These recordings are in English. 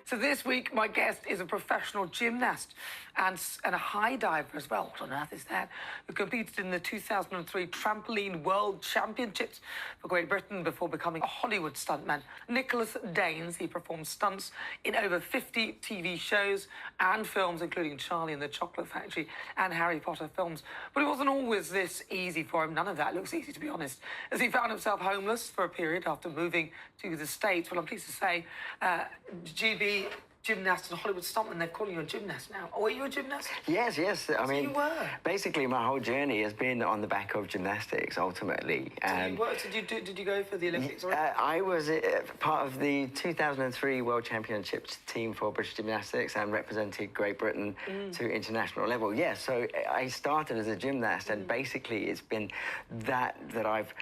So this week, my guest is a professional gymnast and a high diver as well. What on earth is that? Who competed in the 2003 Trampoline World Championships for Great Britain before becoming a Hollywood stuntman. Nicholas Daines, he performed stunts in over 50 TV shows and films, including Charlie and the Chocolate Factory and Harry Potter films. But it wasn't always this easy for him. None of that looks easy, to be honest, as he found himself homeless for a period after moving to the States. Well, I'm pleased to say, GB gymnast and Hollywood stuntman, they're calling you a gymnast now. Oh, were you a gymnast? Yes. I mean, you were. Basically, my whole journey has been on the back of gymnastics, ultimately. Did you go for the Olympics? I was part of the 2003 World Championships team for British Gymnastics and represented Great Britain to international level. Yes, so I started as a gymnast, and basically it's been that I've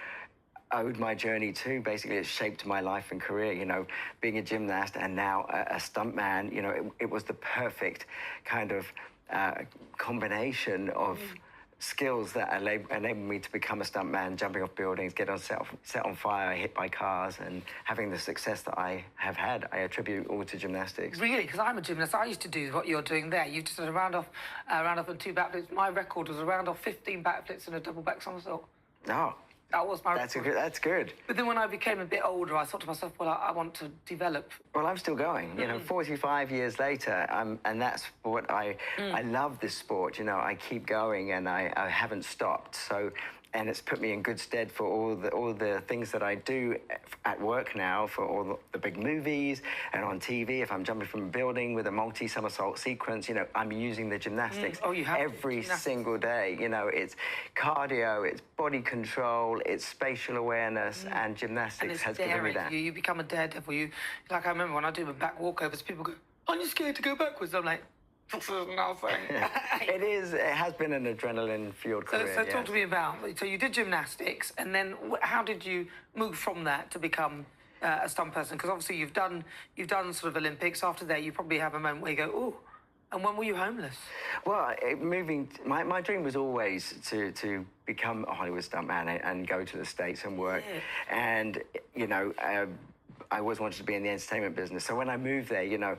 owed my journey to. Basically, it's shaped my life and career, you know, being a gymnast and now a stuntman. You know, it was the perfect kind of combination of skills that enabled me to become a stuntman, jumping off buildings, get on set on fire, hit by cars, and having the success that I have had, I attribute all to gymnastics. Really? Because I'm a gymnast. I used to do what you're doing there. You just did a round off and 2 backflips. My record was a round off 15 backflips and a double back somersault. Oh. That was my record. That's good. But then when I became a bit older, I thought to myself, well, I want to develop. Well, I'm still going, you know, 45 years later, and that's what I love this sport, you know, I keep going and I haven't stopped, so, and it's put me in good stead for all the things that I do at work now, for all the big movies and on TV. If I'm jumping from a building with a multi-somersault sequence, you know, I'm using the gymnastics every single day. You know, it's cardio, it's body control, it's spatial awearness, and gymnastics has given me that. You become a daredevil. Like I remember when I do my back walkovers, people go, aren't you scared to go backwards? I'm like, nothing. It has been an adrenaline-fueled career. So talk to me about, so you did gymnastics, and then how did you move from that to become a stunt person? Because obviously you've done sort of Olympics. After that, you probably have a moment where you go, ooh. And when were you homeless? Well, my dream was always to become a Hollywood stuntman and go to the States and work. Yeah. And, you know, I always wanted to be in the entertainment business. So when I moved there, you know,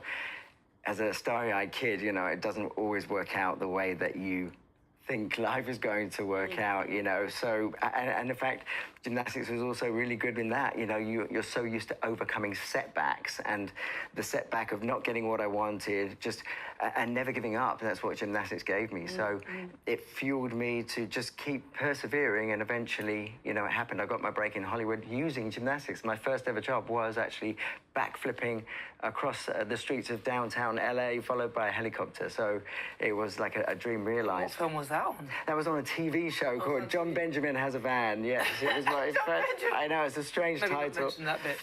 as a starry-eyed kid, you know, it doesn't always work out the way that you think life is going to work out, you know. So, and in fact, gymnastics was also really good in that, you know, you're so used to overcoming setbacks, and the setback of not getting what I wanted, and never giving up. That's what gymnastics gave me. So it fueled me to just keep persevering, and eventually, you know, it happened. I got my break in Hollywood using gymnastics. My first ever job was actually backflipping across the streets of downtown LA, followed by a helicopter. So it was like a dream realized. What film was that on? That was on a TV show called John Benjamin Has a Van. Yes, it was my first. I know, it's a strange title. Maybe mention that bit.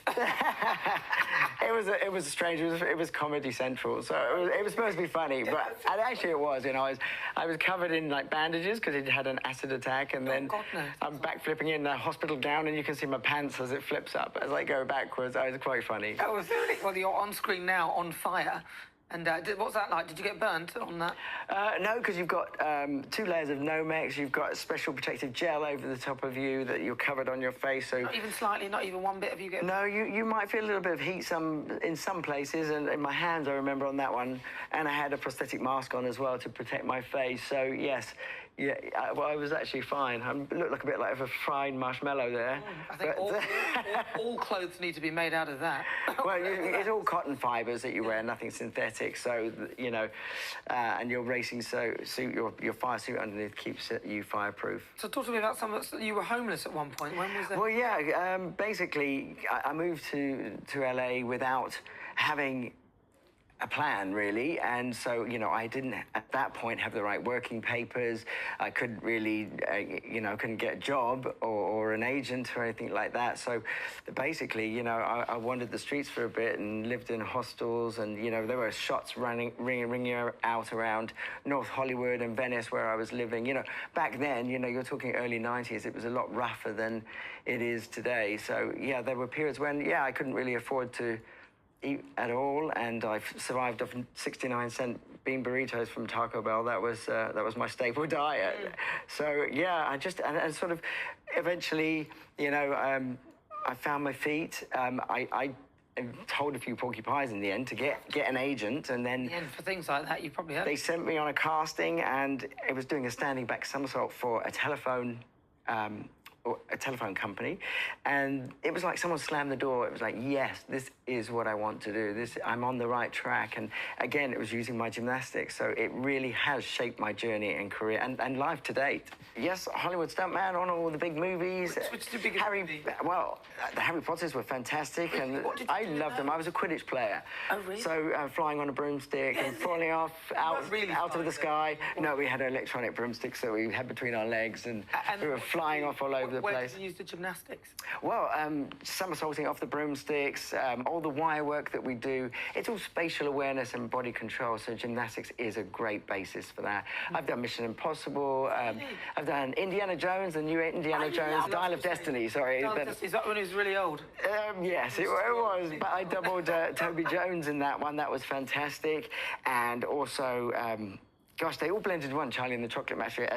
It was strange. It was Comedy Central, so it was supposed to be funny, but and actually it was. You know, I was covered in like bandages because he'd had an acid attack, and then I'm backflipping in a hospital gown, and you can see my pants as it flips up as I go backwards. It was quite funny. That was really well. You're on screen now, on fire. And what's that like? Did you get burnt on that? No, because you've got 2 layers of Nomex. You've got a special protective gel over the top of you that you're covered on your face. So not even slightly, not even one bit of you get. No, you might feel a little bit of heat in some places, and in my hands I remember on that one, and I had a prosthetic mask on as well to protect my face. So yes. Yeah, well, I was actually fine. I looked like a bit like a fried marshmallow there. I think all clothes need to be made out of that. Well, it's all cotton fibres that you wear, nothing synthetic. So, you know, and your racing suit, your fire suit underneath keeps you fireproof. So talk to me about you were homeless at one point. When was that? Well, yeah, basically, I moved to LA without having a plan, really, and so, you know, I didn't at that point have the right working papers. I couldn't really, you know, couldn't get a job or an agent or anything like that. So basically, you know, I wandered the streets for a bit and lived in hostels, and, you know, there were shots ringing out around North Hollywood and Venice where I was living. You know, back then, you know, you're talking early 90s, it was a lot rougher than it is today. So yeah, there were periods when, yeah, I couldn't really afford to eat at all, and I've survived off 69-cent bean burritos from Taco Bell. That was my staple diet. So yeah, I just and sort of eventually, you know, I found my feet. I told a few porcupines in the end to get an agent, and then And for things like that, you probably have. they sent me on a casting, and it was doing a standing back somersault for a telephone company, and it was like someone slammed the door. It was like, yes, this is what I want to do. I'm on the right track. And again, it was using my gymnastics, so it really has shaped my journey and career and life to date. Yes, Hollywood Stuntman on all the big movies. Which is the biggest movie? Well, the Harry Potters were fantastic, Really? and What did you I do loved them. I was a Quidditch player. Oh, really? So flying on a broomstick and falling off out really of flying the sky. No, we had electronic broomsticks that we had between our legs, and we were flying off all over the Where place. did you use the gymnastics? Well, somersaulting off the broomsticks, all the wire work that we do, it's all spatial awareness and body control, so gymnastics is a great basis for that. I've done Mission Impossible, I've done Indiana Jones, the new Indiana Jones, Dial of Destiny, sorry. Is that when he was really old? Yes, it was, but I doubled Toby Jones in that one. That was fantastic. And also, gosh, they all blended in one. Charlie and the Chocolate Factory.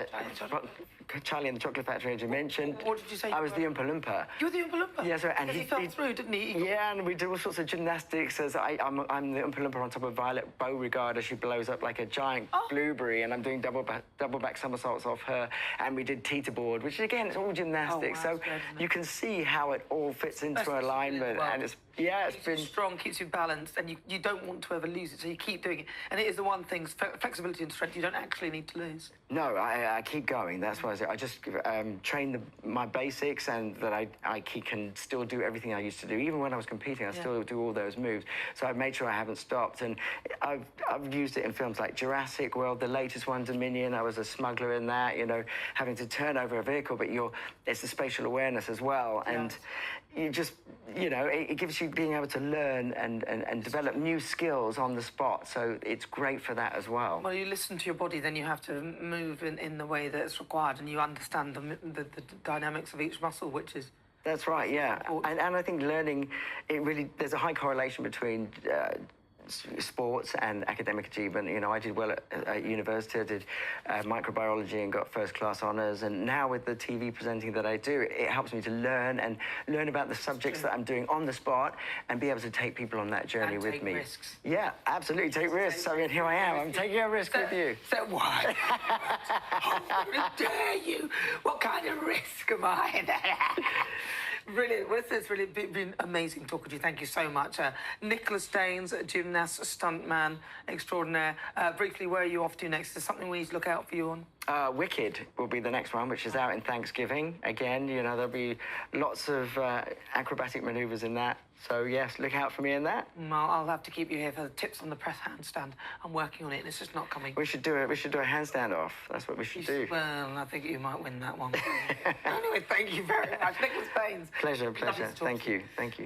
Charlie and the Chocolate Factory, as you mentioned. What did you say? I was the Oompa Loompa. You were the Oompa Loompa? Yes, right. And he fell through, didn't he? Yeah, and we do all sorts of gymnastics. As I'm the Oompa Loompa on top of Violet Beauregard as she blows up like a giant blueberry, and I'm doing double back somersaults off her. And we did teeter-board, which again, it's all gymnastics. Oh, wow, so great, you can see how it all fits into alignment, and it's been strong, keeps you balanced, and you don't want to ever lose it, so you keep doing it. And it is the one thing, flexibility and strength, you don't actually need to lose. No, I keep going. That's why I just train my basics, and that I can still do everything I used to do. Even when I was competing, I still do all those moves. So I've made sure I haven't stopped, and I've used it in films like Jurassic World, the latest one, Dominion. I was a smuggler in that, having to turn over a vehicle, but it's the spatial awareness as well, and you just, it gives you being able to learn and develop new skills on the spot. So it's great for that as well. Well, you listen to your body, then you have to move in the way that it's required, and you understand the dynamics of each muscle, which is... That's right, yeah. And I think learning, there's a high correlation between sports and academic achievement. I did well at university. I did microbiology and got first-class honours. And now with the TV presenting that I do, it helps me to learn about the subjects that I'm doing on the spot, and be able to take people on that journey with me. Risks. Yeah, absolutely. Take risks. I mean, here I am. I'm taking a risk with you. So what? How dare you? What kind of risk am I? Brilliant. Well, it's really been amazing talking to you. Thank you so much. Nicholas Daines, gymnast, stuntman extraordinaire. Briefly, where are you off to next? Is there something we need to look out for you on? Wicked will be the next one, which is out in Thanksgiving. Again, there'll be lots of acrobatic manoeuvres in that. So, yes, look out for me in that. I'll have to keep you here for the tips on the press handstand. I'm working on it, and it's just not coming. We should do a handstand off. That's what we should do. Well, I think you might win that one. Anyway, thank you very much. Nicholas Daines. Pleasure. Thank you.